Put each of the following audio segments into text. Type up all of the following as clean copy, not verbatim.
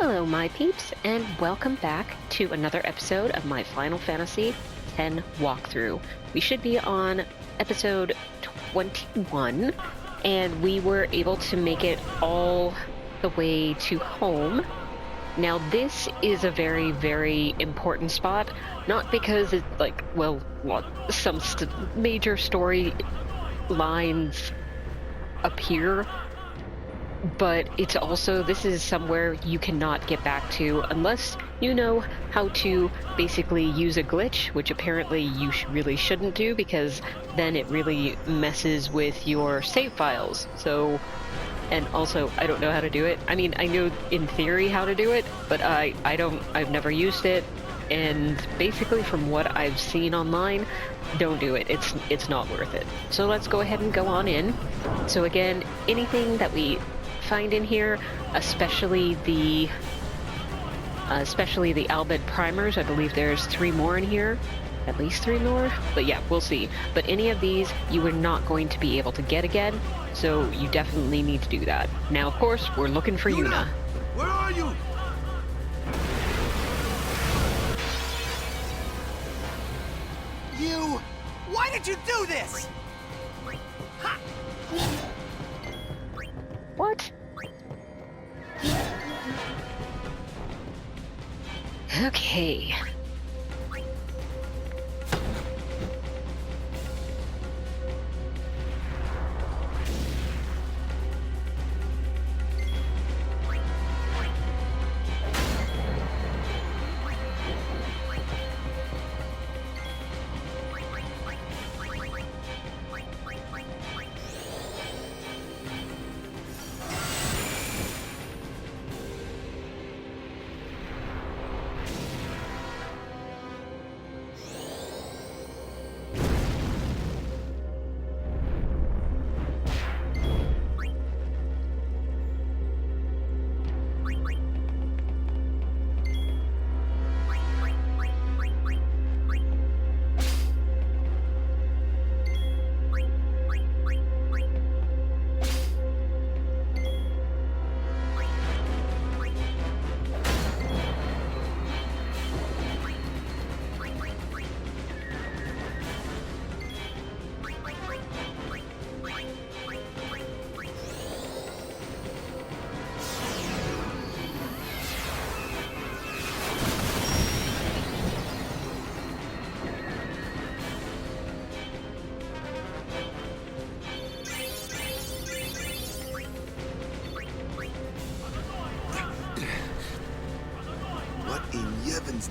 Hello, my peeps, and welcome back to another episode of my Final Fantasy X walkthrough. We should be on episode 21, and we were able to make it all the way to home. Now, this is a very, very important spot, not because it's like, well, some major story lines appear, but it's also, this is somewhere you cannot get back to unless you know how to basically use a glitch, which apparently you really shouldn't do because then it really messes with your save files. So, and also, I don't know how to do it. I mean, I know in theory how to do it, but I've never used it, and basically from what I've seen online, don't do it. It's not worth it. So let's go ahead and go on in. So again, anything that we find in here, especially the Albed primers. I believe there's 3 more in here, at least 3 more, but yeah, we'll see. But any of these you are not going to be able to get again, so you definitely need to do that. Now, of course, we're looking for Yuna. Where are you? You! Why did you do this? Ha! What? Okay.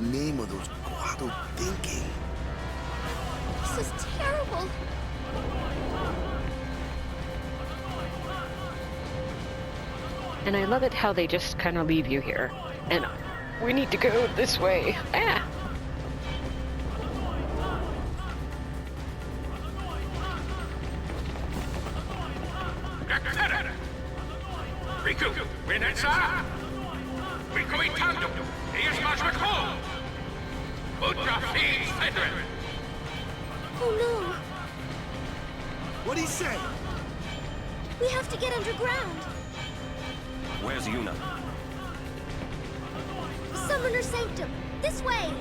Name of those Guados thinking? This is terrible. And I love it how they just kind of leave you here. And we need to go this way. Ah! Rikku, Renetza! Rikku Itando! Oh no! What'd he say? We have to get underground. Where's Yuna? Summoner Sanctum. This way.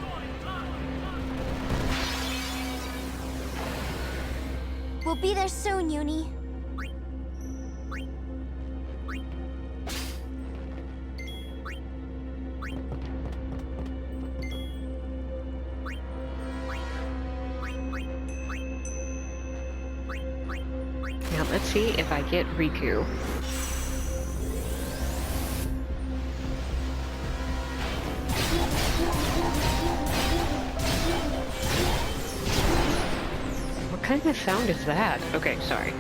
We'll be there soon, Yuni. Let's see if I get Rikku. What kind of sound is that? Okay, sorry.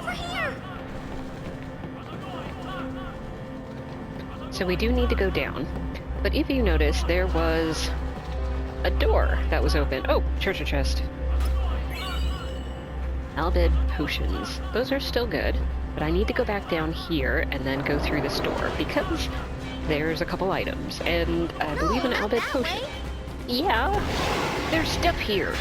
over here! So we do need to go down. But if you notice, there was a door that was open. Oh, treasure chest. Bhed potions. Those are still good, but I need to go back down here and then go through this door because there's a couple items, and I believe an Bhed potion. Yeah, there's stuff here.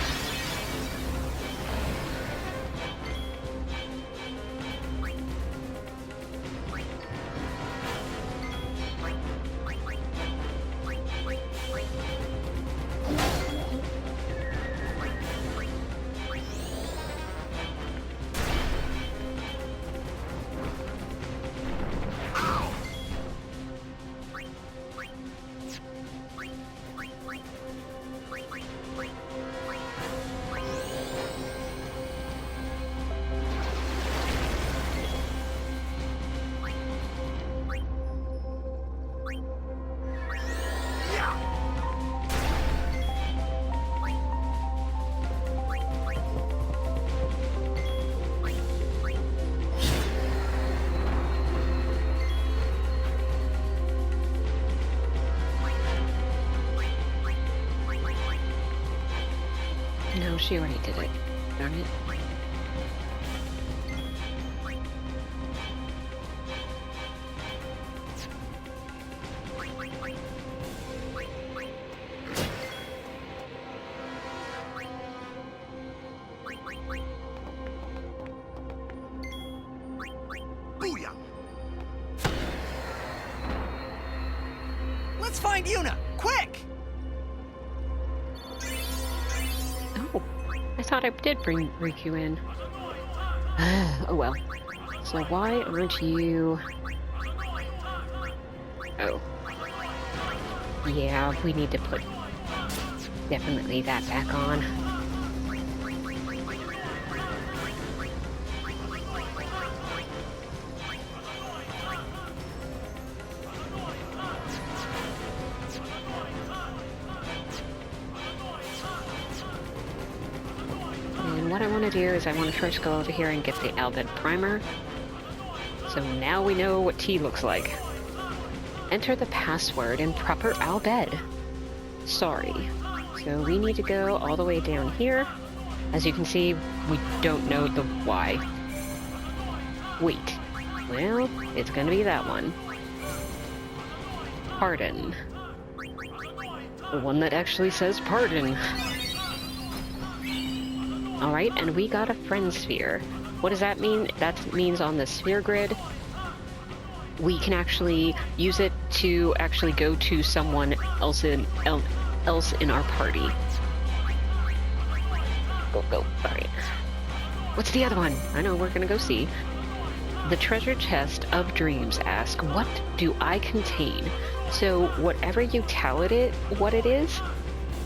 No, she already did it. Darn it. Booyah! Let's find Yuna! Quick! Oh, I thought I did bring Rikku in. Oh well. So why aren't you... Oh. Yeah, we need to put definitely that back on. And what I want to do is I want to first go over here and get the Bhed primer. So now we know what tea looks like. Enter the password in proper Bhed. Sorry. So we need to go all the way down here. As you can see, we don't know the why. Wait. Well, it's gonna be that one. Pardon. The one that actually says pardon. Alright, and we got a friend sphere. What does that mean? That means on the sphere grid, we can actually use it to actually go to someone else in our party. Go. Alright. What's the other one? I know, we're gonna go see. The treasure chest of dreams asks, what do I contain? So whatever you tell it what it is,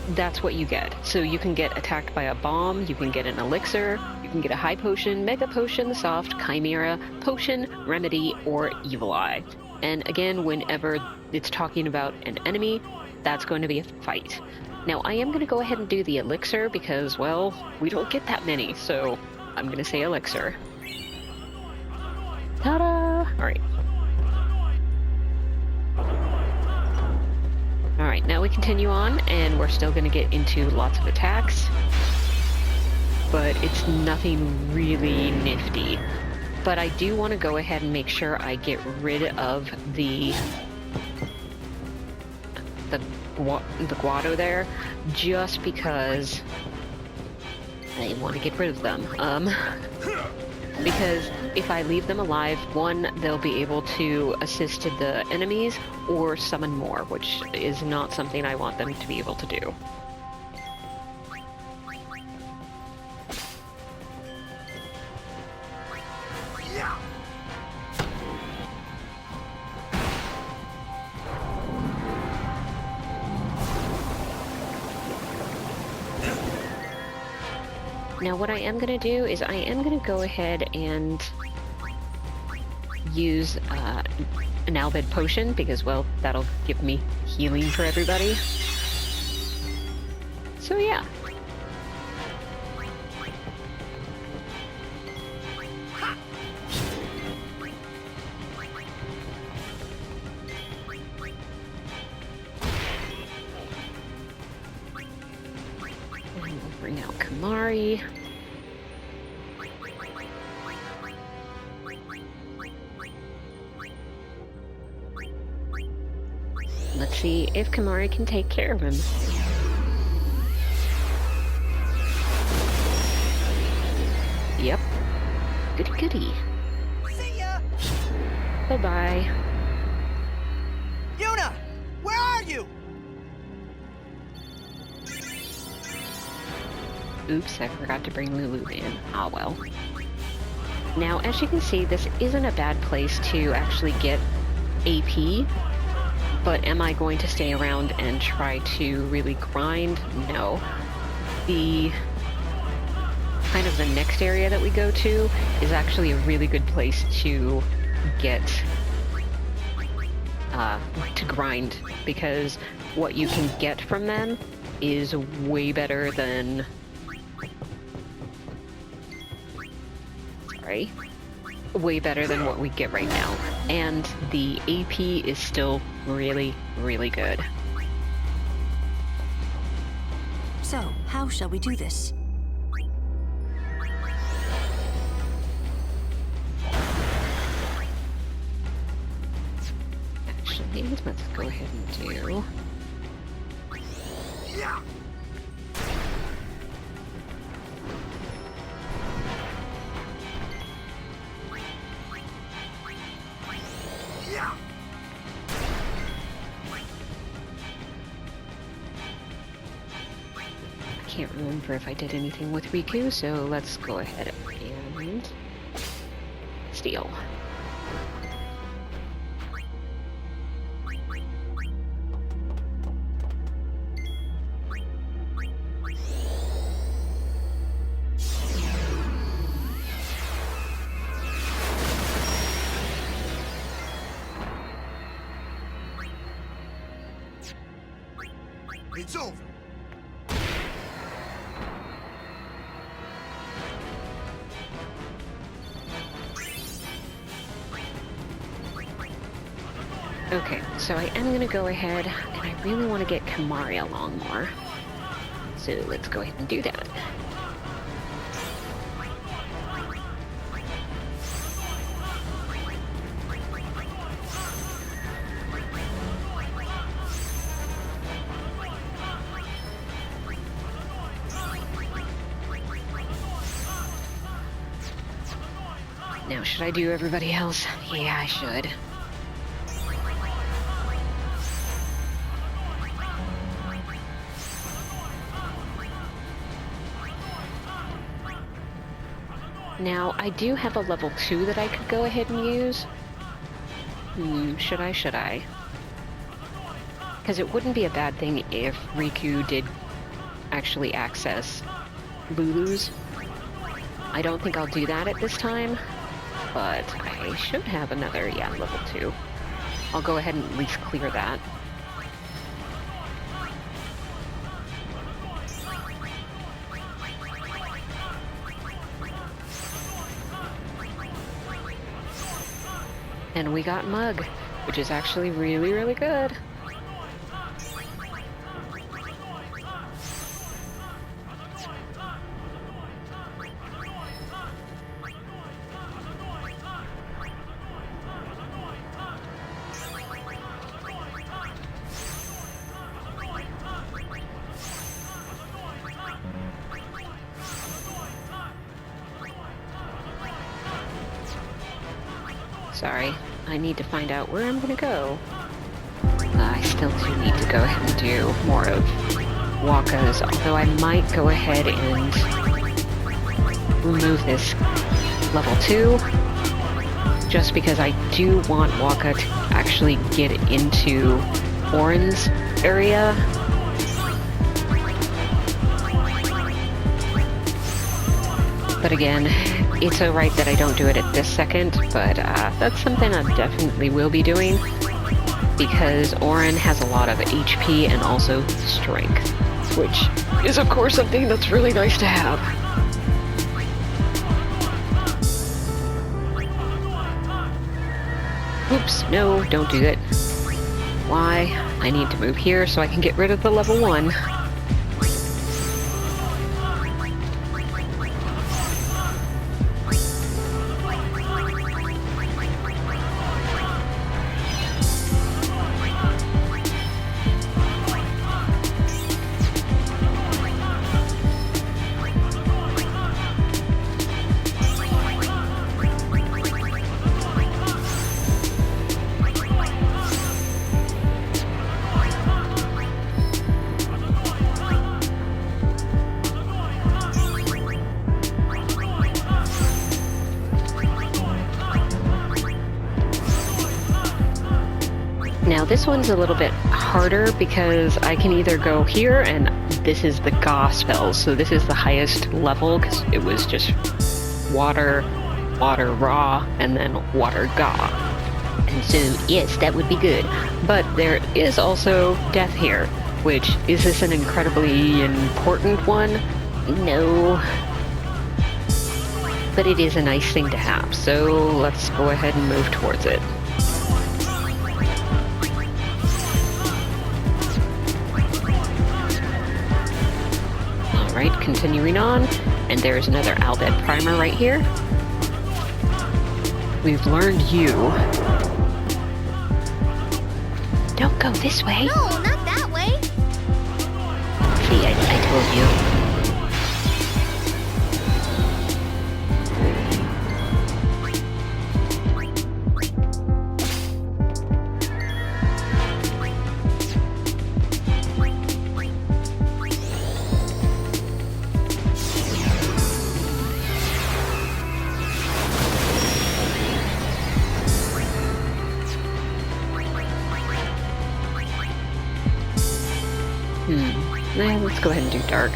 that's what you get. So you can get attacked by a bomb, you can get an elixir, you can get a high potion, mega potion, soft, chimera, potion, remedy, or evil eye. And again, whenever it's talking about an enemy, that's going to be a fight. Now I am going to go ahead and do the elixir because, well, we don't get that many, so I'm going to say elixir. Ta-da! Alright. Alright, now we continue on, and we're still going to get into lots of attacks. But it's nothing really nifty. But I do want to go ahead and make sure I get rid of the Guado there, just because I want to get rid of them. Because if I leave them alive, one, they'll be able to assist the enemies or summon more, which is not something I want them to be able to do. Now what I am going to do is I am going to go ahead and use an Bhed potion because, well, that'll give me healing for everybody. So yeah. bring out Kamari. Let's see if Kamari can take care of him. Yep. Goody goody. See ya! Bye-bye. Yuna! Where are you? Oops, I forgot to bring Lulu in. Ah well. Now, as you can see, this isn't a bad place to actually get AP, but am I going to stay around and try to really grind? No. The kind of the next area that we go to is actually a really good place to get to grind, because what you can get from them is way better than way better than what we get right now, and the AP is still really, really good. So, how shall we do this? Actually, let's go ahead and do... Yeah. I can't remember if I did anything with Rikku, so let's go ahead and steal. It's over. Okay, so I am gonna go ahead, and I really want to get Kamari along more. So let's go ahead and do that. Now, should I do everybody else? Yeah, I should. Now, I do have a level 2 that I could go ahead and use. Should I? Because it wouldn't be a bad thing if Rikku did actually access Lulu's. I don't think I'll do that at this time, but I should have another, level 2. I'll go ahead and at least clear that. And we got Mug, which is actually really, really good. Sorry, I need to find out where I'm gonna go. I still do need to go ahead and do more of Wakka's, although I might go ahead and remove this level 2, just because I do want Wakka to actually get into Orin's area. But again, it's alright that I don't do it at this second, but that's something I definitely will be doing, because Orin has a lot of HP and also strength, which is of course something that's really nice to have. Oops, no, don't do it. Why? I need to move here so I can get rid of the level 1. this one's a little bit harder because I can either go here, and this is the Ga spells, so this is the highest level because it was just water, water raw, and then water Ga. And so, yes, that would be good. But there is also death here, which, is this an incredibly important one? No. But it is a nice thing to have, so let's go ahead and move towards it. Alright, continuing on, and there's another Albed primer right here. We've learned you. Don't go this way. No, not that way. See, I told you. Let's go ahead and do dark.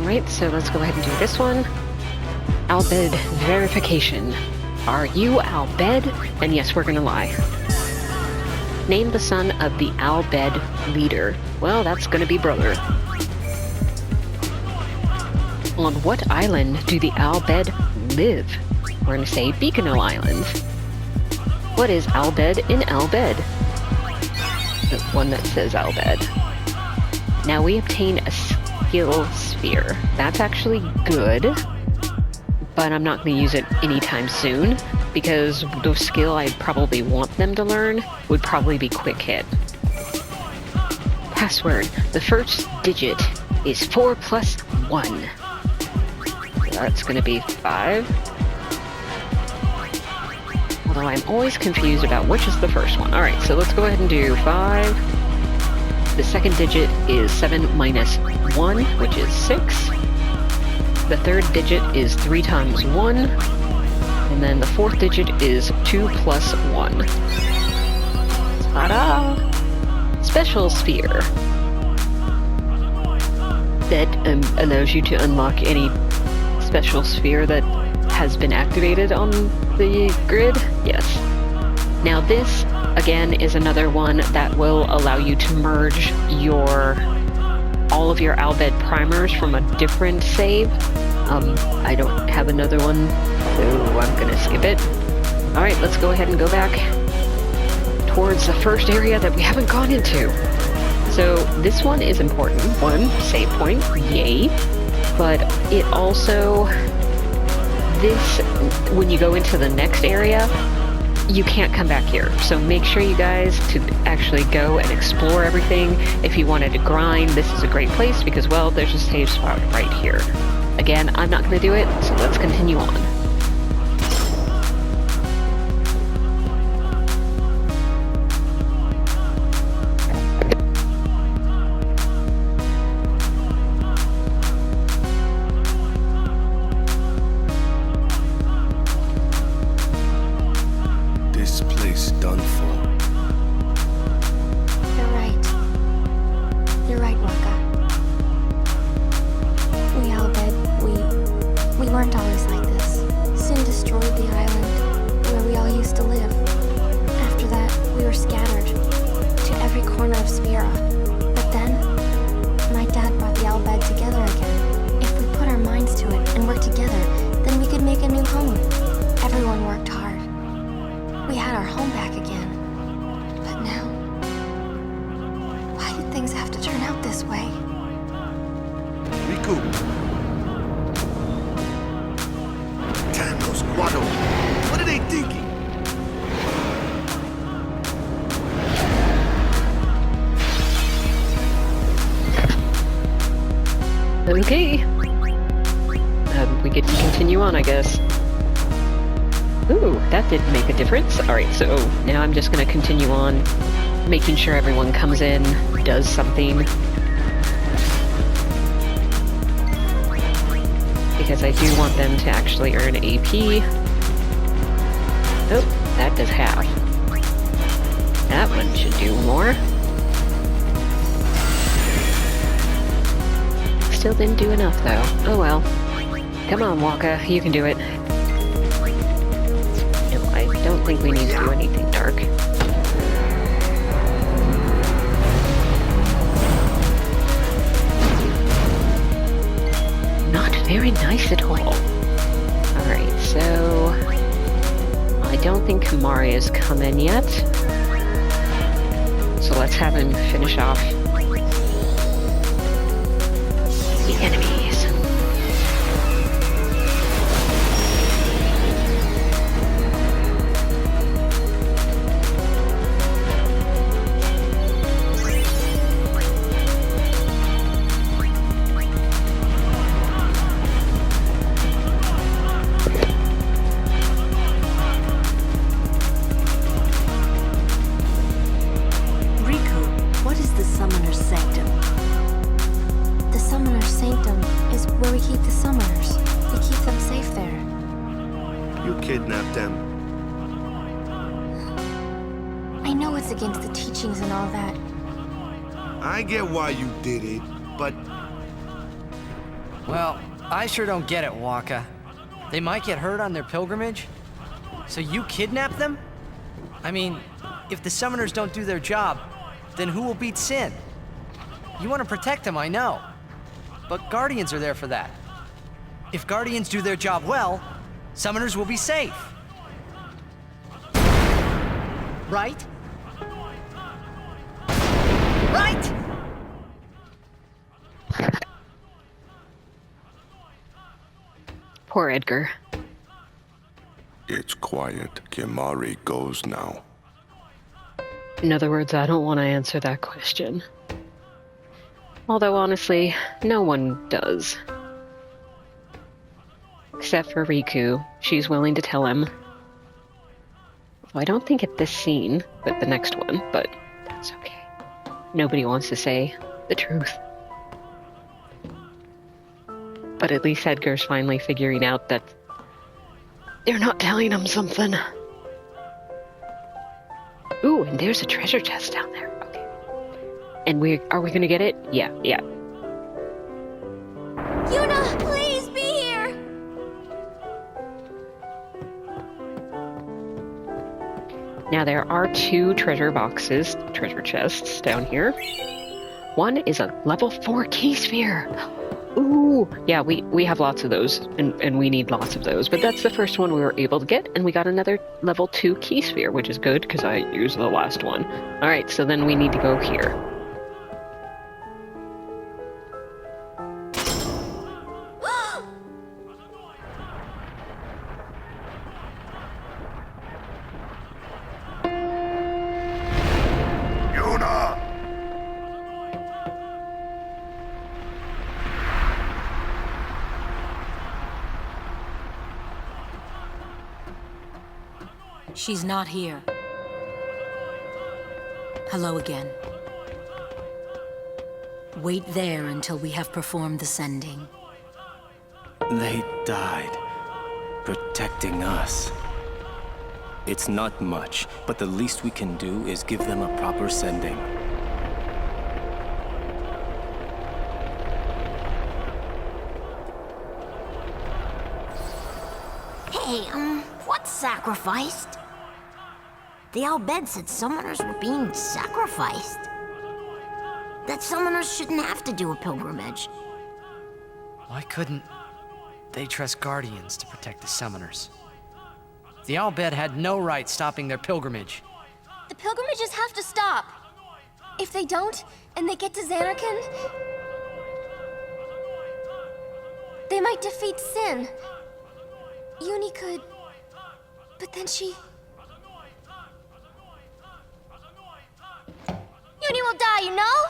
Alright, so let's go ahead and do this one. Albed verification. Are you Albed? And yes, we're gonna lie. Name the son of the Albed leader. Well, that's gonna be brother. On what island do the Albed live? We're gonna say Beacano Island. What is Albed in Albed? The one that says Albed. Now we obtain a skill sphere. That's actually good, but I'm not going to use it anytime soon because the skill I probably want them to learn would probably be quick hit. Password. The first digit is 4 plus 1. So that's going to be 5. Although I'm always confused about which is the first one. Alright, so let's go ahead and do 5. The second digit is 7 minus 1, which is 6. The third digit is 3 times 1. And then the fourth digit is 2 plus 1. Ta-da! Special Sphere. That allows you to unlock any special sphere that has been activated on the grid. Yes. Now this, again, is another one that will allow you to merge all of your Albed primers from a different save. I don't have another one, so I'm gonna skip it. Alright, let's go ahead and go back towards the first area that we haven't gone into. So this one is important. 1, save point, yay. But it also, when you go into the next area, you can't come back here. So make sure you guys to actually go and explore everything. If you wanted to grind, this is a great place because, well, there's a save spot right here. Again, I'm not going to do it, so let's continue on. We weren't always like this. Rikku! Damn those Guados! What are they thinking? Okay. We get to continue on, I guess. Ooh, that did make a difference. Alright, so now I'm just gonna continue on, making sure everyone comes in, does something. Because I do want them to actually earn AP. Oh, that does half. That one should do more. Still didn't do enough, though. Oh well. Come on, Waka, you can do it. No, I don't think we need to do anything dark. Not very nice at all. Alright, so... I don't think Kamari's come in yet. So let's have him finish off the enemies. Kidnap them. I know it's against the teachings and all that. I get why you did it, but... Well, I sure don't get it, Waka. They might get hurt on their pilgrimage? So you kidnap them? I mean, if the summoners don't do their job, then who will beat Sin? You want to protect them, I know. But Guardians are there for that. If Guardians do their job well, summoners will be safe. Right? Right? Poor Edgar. It's quiet. Kimari goes now. In other words, I don't want to answer that question. Although honestly, no one does. Except for Rikku. She's willing to tell him. Well, I don't think at this scene, but the next one, but that's okay. Nobody wants to say the truth. But at least Edgar's finally figuring out that they're not telling him something. Ooh, and there's a treasure chest down there. Okay. And are we gonna get it? Yeah. Yuna, please be here! Now there are 2 treasure chests down here. One is a level 4 key sphere. Ooh, yeah, we have lots of those, and we need lots of those. But that's the first one we were able to get, and we got another level 2 key sphere, which is good because I used the last one. All right, so then we need to go here. She's not here. Hello again. Wait there until we have performed the sending. They died, protecting us. It's not much, but the least we can do is give them a proper sending. Hey, what's sacrificed? The Bhed said summoners were being sacrificed. That summoners shouldn't have to do a pilgrimage. Why couldn't they trust Guardians to protect the summoners? The Bhed had no right stopping their pilgrimage. The pilgrimages have to stop. If they don't, and they get to Zanarkand... They might defeat Sin. Uni could... But then she... Uni will die, you know?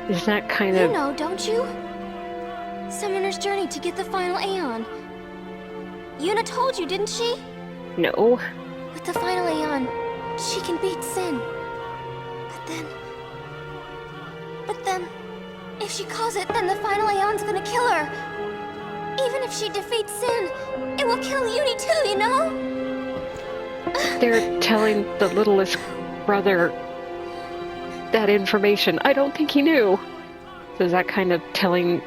Is that kind You of... know, don't you? Summoner's journey to get the final Aeon. Yuna told you, didn't she? No. With the final Aeon, she can beat Sin. But then... If she calls it, then the final Aeon's gonna kill her. Even if she defeats Sin, it will kill Uni too, you know? They're telling the littlest brother that information. I don't think he knew. So is that kind of telling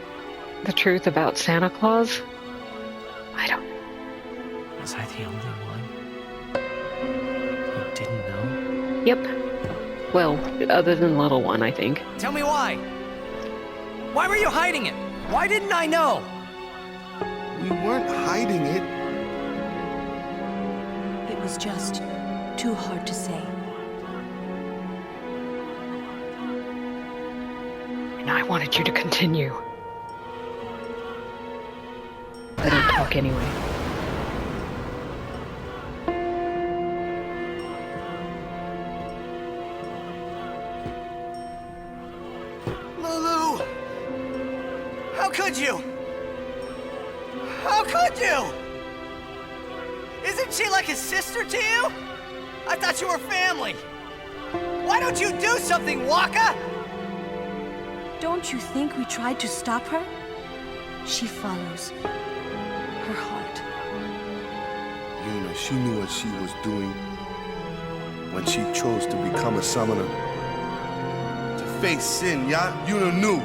the truth about Santa Claus? I don't know. Was I the only one who didn't know? Yep. Well, other than little one, I think. Tell me why. Why were you hiding it? Why didn't I know? We weren't hiding it. It was just too hard to say. And I wanted you to continue. I don't talk anyway. Lulu! How could you? How could you? Isn't she like a sister to you? I thought you were family. Why don't you do something, Waka? Don't you think we tried to stop her? She follows her heart. Yuna, she knew what she was doing when she chose to become a summoner. To face Sin, yeah? Yuna knew.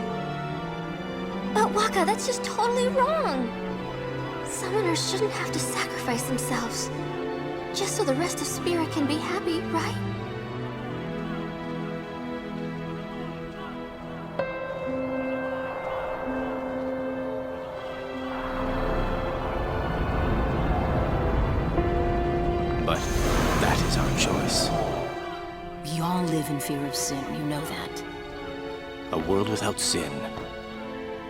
But Waka, that's just totally wrong. Summoners shouldn't have to sacrifice themselves. Just so the rest of Spirit can be happy, right? But that is our choice. We all live in fear of sin, you know that. A world without sin.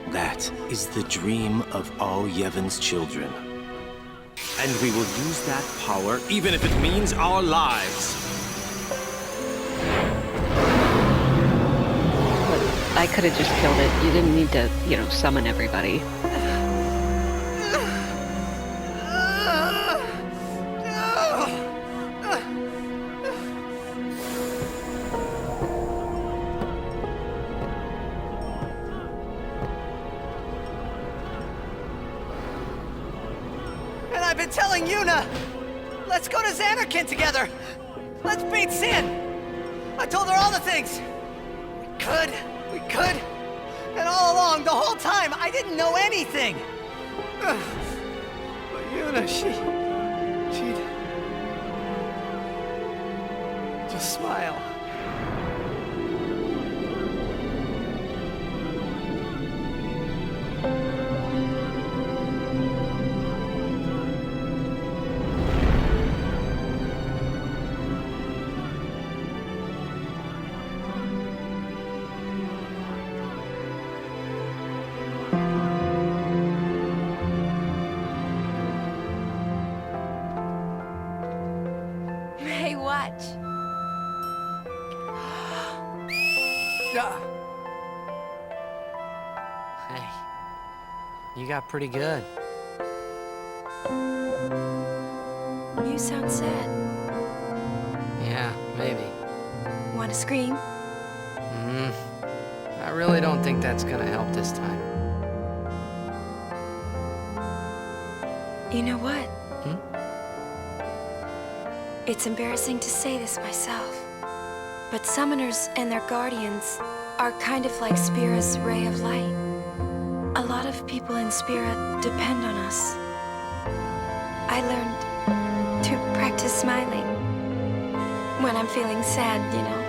That is the dream of all Yevon's children. And we will use that power, even if it means our lives. I could have just killed it. You didn't need to, summon everybody. I've been telling Yuna! Let's go to Xanarkin together! Let's beat Sin! I told her all the things! We could! And all along, the whole time, I didn't know anything! But Yuna, she'd just smile. Hey, watch. Hey, you got pretty good. You sound sad. Yeah, maybe. Want to scream? I really don't think that's gonna help this time. You know what? It's embarrassing to say this myself, but summoners and their guardians are kind of like Spira's ray of light. A lot of people in Spira depend on us. I learned to practice smiling when I'm feeling sad, you know.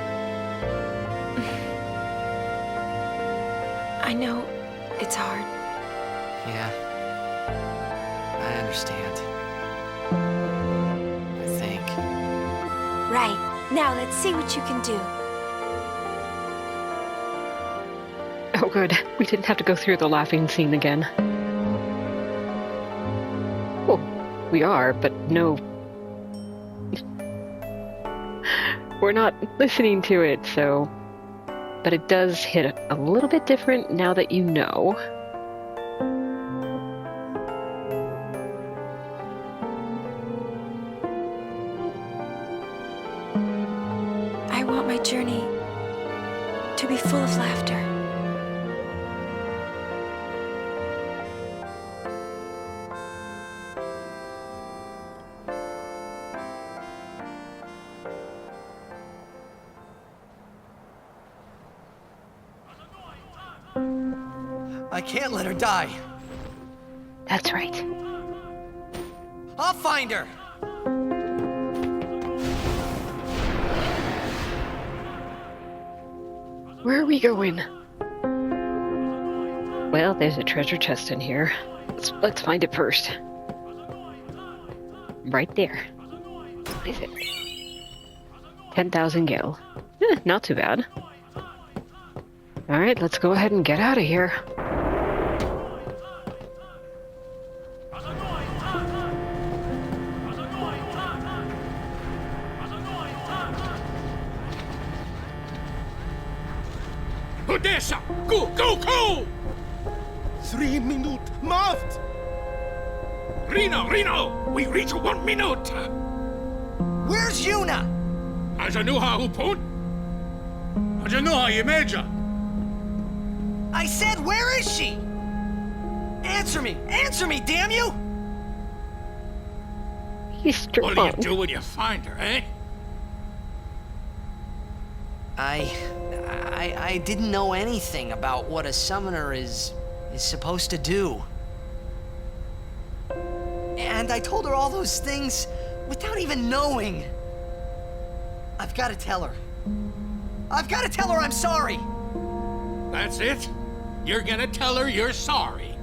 I know it's hard. Yeah, I understand. I think. Right. Now let's see what you can do. Oh, good. We didn't have to go through the laughing scene again. Well, we are, but no. We're not listening to it, so... But it does hit a little bit different now that you know. I want my journey to be full of laughter. I can't let her die. That's right. I'll find her! Where are we going? Well, there's a treasure chest in here. Let's find it first. Right there. What is it? 10,000 gil. Not too bad. Alright, let's go ahead and get out of here. Odessa! Go, go, go! 3 minutes, Maft! Reno! We reach 1 minute! Where's Yuna? Ajanuha upon? Ajanuha Yemeja! I said, where is she? Answer me! Answer me, damn you! He's strong. What do you do when you find her, eh? I didn't know anything about what a summoner is supposed to do. And I told her all those things without even knowing. I've got to tell her. I've got to tell her I'm sorry. That's it? You're gonna tell her you're sorry.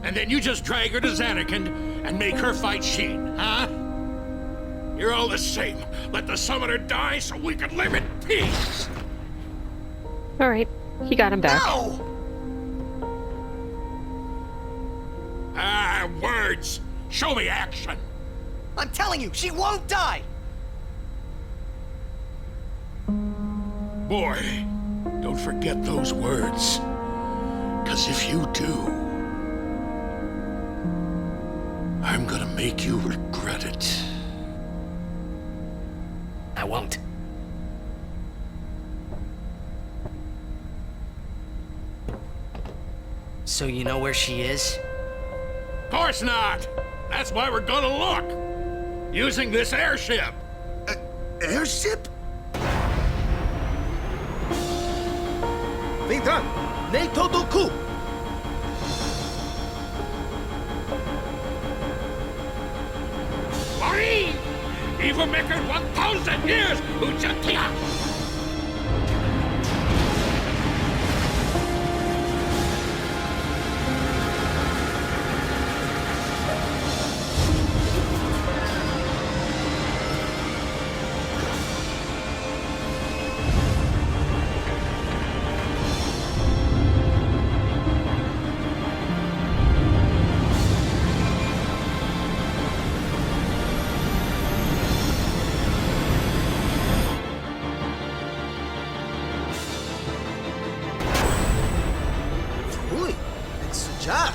And then you just drag her to Zanarkand and make her fight Sheen, huh? You're all the same. Let the summoner die so we can live in peace. Alright, he got him back. No! Ah, words. Show me action. I'm telling you, she won't die! Boy, don't forget those words. 'Cause if you do, I'm gonna make you regret it. I won't. So you know where she is? Of course not. That's why we're gonna look. Using this airship. Airship? Vidran, Neito Doku! Marine! Even maker 1,000 years, Ujatia!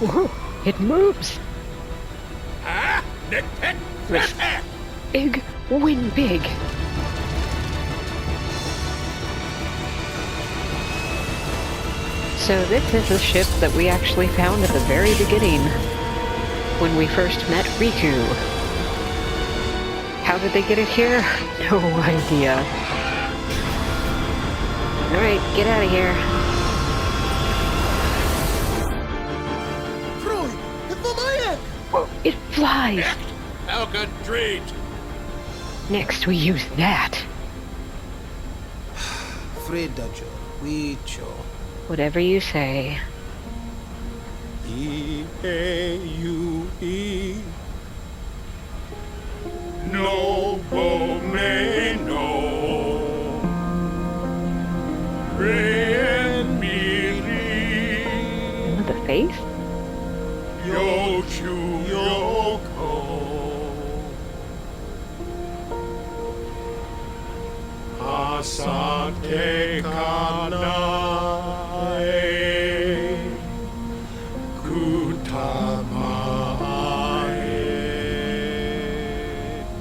Whoa, it moves. Huh? Nick Pick? Big, win big. So this is the ship that we actually found at the very beginning when we first met Rikku. How did they get it here? No idea. Alright, get out of here. Whoa, it flies! How good treat! Next we use that. Fredajo, Wicho. Whatever you say. E-A-U-E. No Bomeno. Re and mi Asante Kanae Kutamae.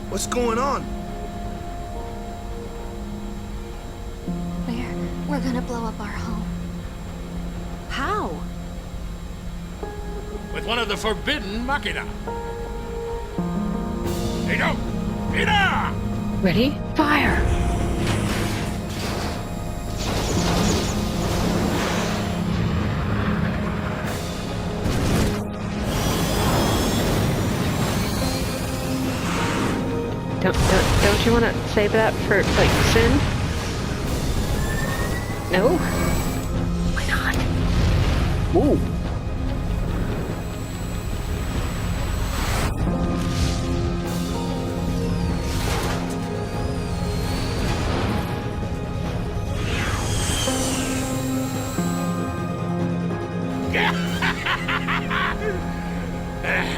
What's going on? We're gonna blow up our home. How? With one of the forbidden machina. Hey, go! Yuna! Ready? Fire! Don't you want to save that for, like, Sin? No? Why not? Ooh.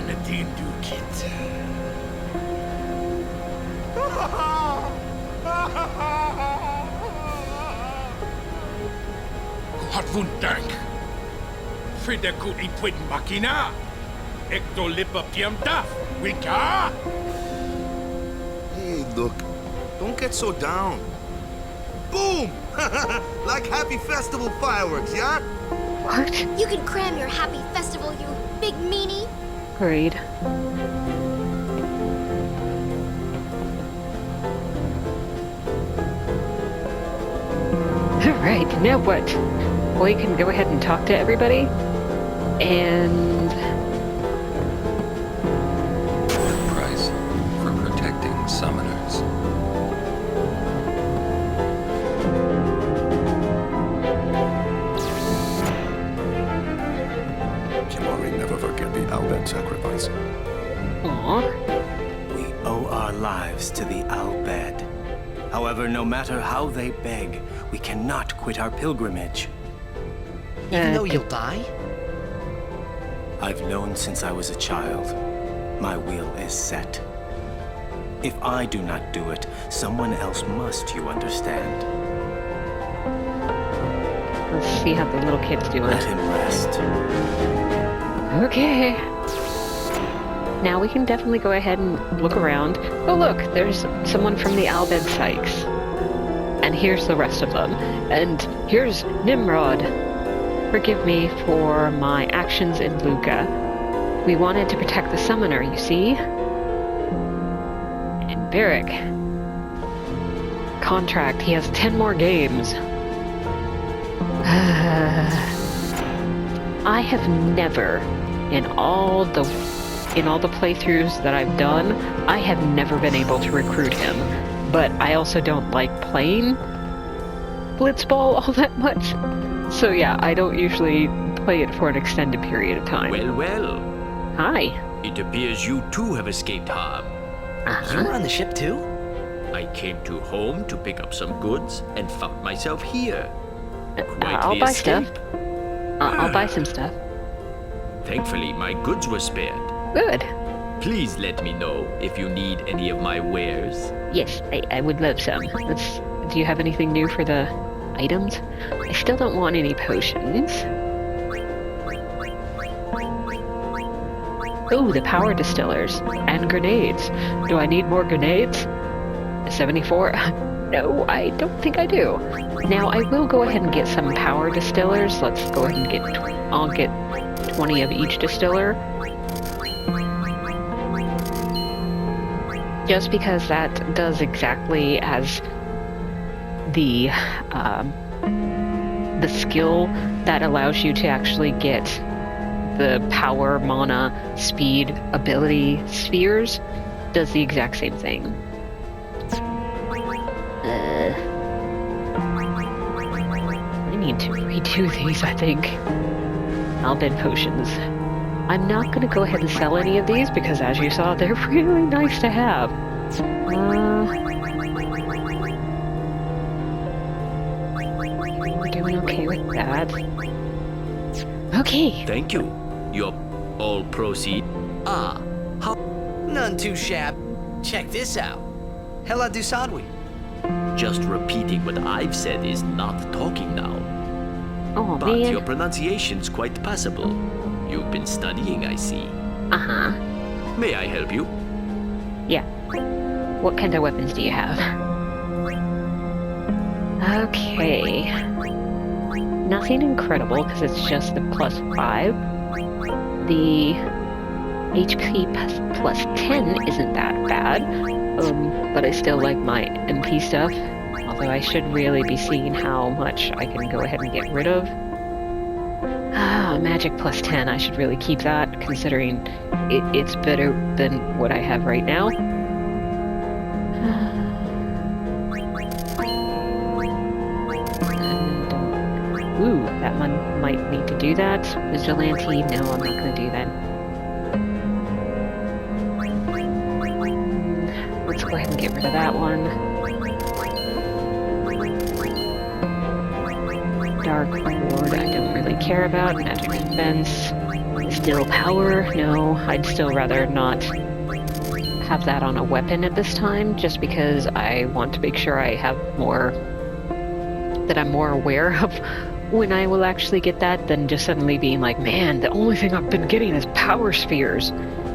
Nadine Dukit. Hat wundank. Frida kut ipwin makina. Ekto lipa piamta. Wika. Hey, look, don't get so down. Boom! Like happy festival fireworks, yeah? What? You can cram your happy festival, you big meanie. Agreed. Alright, now what? We can go ahead and talk to everybody. And... Price for protecting summoners. Kimari never forget the Albed sacrifice. Aww. We owe our lives to the Albed. However, no matter how they beg, we cannot quit our pilgrimage. Even though you'll die? I've known since I was a child. My will is set. If I do not do it, someone else must, you understand. Let's see how the little kid's doing. Let him rest. Okay. Now we can definitely go ahead and look around. Oh look, there's someone from the Albed Sykes. And here's the rest of them. And here's Nimrod. Forgive me for my actions in Luca. We wanted to protect the summoner, you see? And Barrick. Contract, he has 10 more games. I have never, in all the playthroughs that I've done, I have never been able to recruit him. But I also don't like playing Blitzball all that much. So yeah, I don't usually play it for an extended period of time. Well, well. Hi. It appears you too have escaped harm. You were on the ship too? I came to home to pick up some goods and found myself here. Quite I'll the buy escape. stuff. I'll buy some stuff. Thankfully, my goods were spared. Good. Please let me know if you need any of my wares. Yes, I would love some. Do you have anything new for the items? I still don't want any potions. Oh, the power distillers. And grenades. Do I need more grenades? 74? No, I don't think I do. Now, I will go ahead and get some power distillers. Let's go ahead and get... I'll get 20 of each distiller. Just because that does exactly as the skill that allows you to actually get the power, mana, speed, ability spheres does the exact same thing. I need to redo these, I think. Albed potions. I'm not going to go ahead and sell any of these because, as you saw, they're really nice to have. We're doing okay with that. Okay. Thank you. Your all proceed. None too shabby. Check this out. Hela Dusadwi. Just repeating what I've said is not talking now. Oh, But man. your pronunciation's quite passable. You've been studying, I see. Uh-huh. May I help you? Yeah. What kind of weapons do you have? Okay. Nothing incredible, because it's just the +5. The HP +10 isn't that bad. But I still like my MP stuff. Although I should really be seeing how much I can go ahead and get rid of. Magic +10, I should really keep that, considering it's better than what I have right now. Ooh, that one might need to do that. Vigilante, no, I'm not going to do that. Let's go ahead and get rid of that one. Dark Ward, I don't really care about. Magic Defense. Still Power, no, I'd still rather not have that on a weapon at this time, just because I want to make sure I have more, that I'm more aware of when I will actually get that than just suddenly being like, man, the only thing I've been getting is power spheres.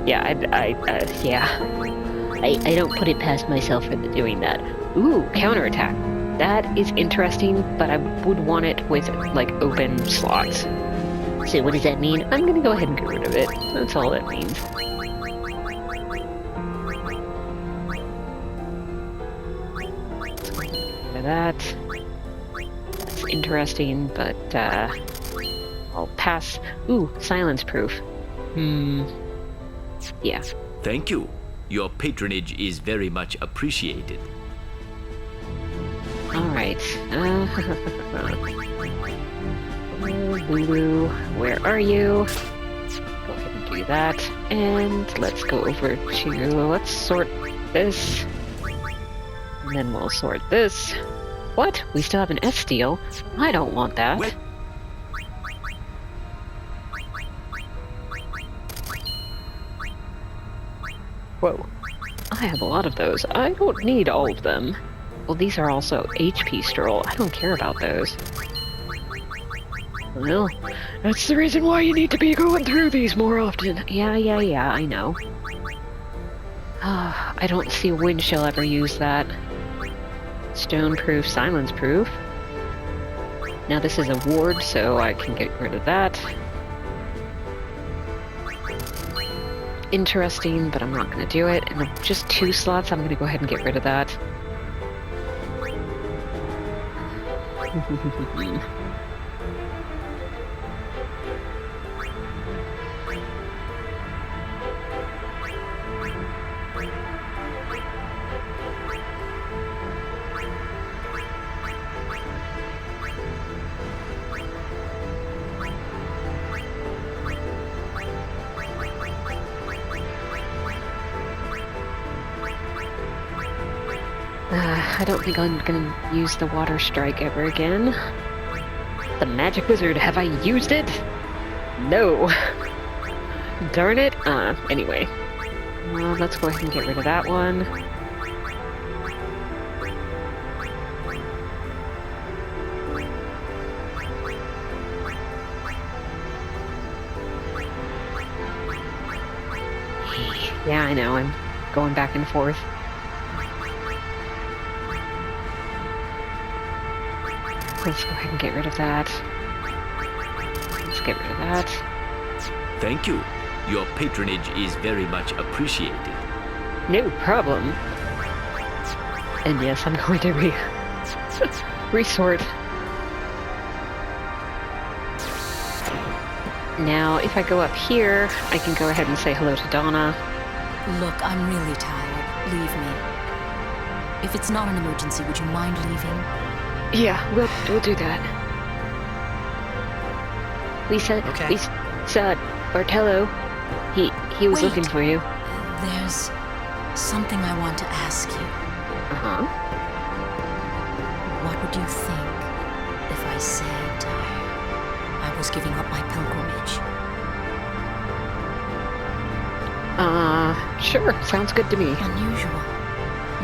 Yeah, I don't put it past myself for doing that. Ooh, counterattack. That is interesting, but I would want it with, like, open slots. So what does that mean? I'm gonna go ahead and get rid of it. That's all that means. That. That's interesting, but I'll pass. Ooh, silence proof. Yeah. Thank you. Your patronage is very much appreciated. Alright. Lulu, where are you? Go ahead and do that. And let's go over to, let's sort this. And then we'll sort this. What? We still have an S-Steel? I don't want that. Wait. Whoa. I have a lot of those. I don't need all of them. Well, these are also HP stroll. I don't care about those. Well, that's the reason why you need to be going through these more often. Yeah, I know. I don't see when she'll ever use that. Stone-proof, silence-proof. Now this is a ward, so I can get rid of that. Interesting, but I'm not going to do it. And just 2 slots, I'm going to go ahead and get rid of that. I don't think I'm gonna use the water strike ever again. The magic wizard, have I used it? No. Darn it. Anyway. Let's go ahead and get rid of that one. Yeah, I know, I'm going back and forth. Let's go ahead and get rid of that. Let's get rid of that. Thank you. Your patronage is very much appreciated. No problem. And yes, I'm going to resort. Now, if I go up here, I can go ahead and say hello to Donna. Look, I'm really tired. Leave me. If it's not an emergency, would you mind leaving? Yeah, we'll do that. We saw Bartello. He was looking for you. There's something I want to ask you. Uh-huh. What would you think if I said I was giving up my pilgrimage? Sure. Sounds good to me. Unusual.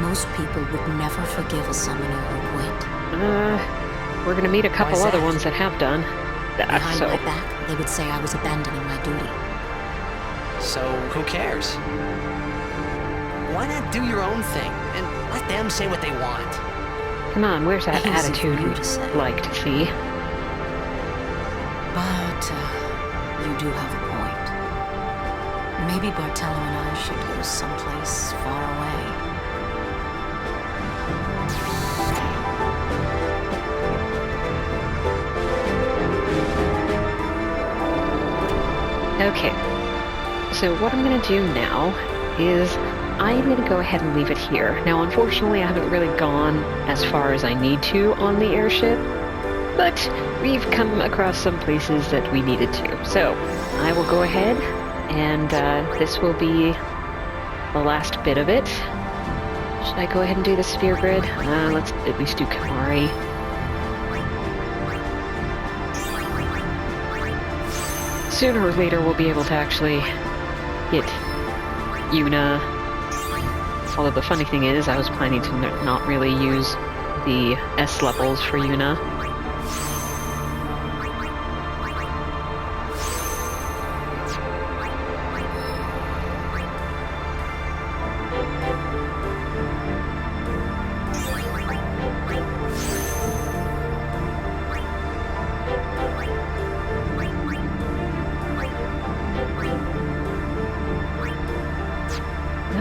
Most people would never forgive a summoner who quit. We're gonna meet a couple Why's other that? ones that have done. Behind So, my back, they would say I was abandoning my duty. So, who cares? Why not do your own thing and let them say what they want? come on, where's that Easy for attitude you you'd to say. like to see? But, you do have a point. Maybe Bartello and I should go someplace far away. Okay, so what I'm going to do now is I'm going to go ahead and leave it here. Now, unfortunately, I haven't really gone as far as I need to on the airship, but we've come across some places that we needed to. So I will go ahead, and this will be the last bit of it. Should I go ahead and do the sphere grid? Let's at least do Kamari. Sooner or later, we'll be able to actually get Yuna. Although the funny thing is, I was planning to not really use the S levels for Yuna.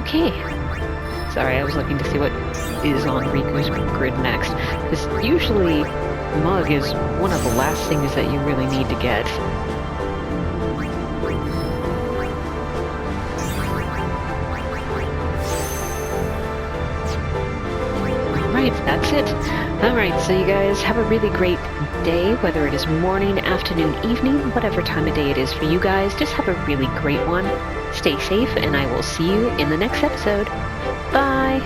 Okay. Sorry, I was looking to see what is on Riku's grid next. Because usually, Mug is one of the last things that you really need to get. Alright, that's it. Alright, so you guys have a really great day, whether it is morning, afternoon, evening, whatever time of day it is for you guys. Just have a really great one. Stay safe, and I will see you in the next episode. Bye!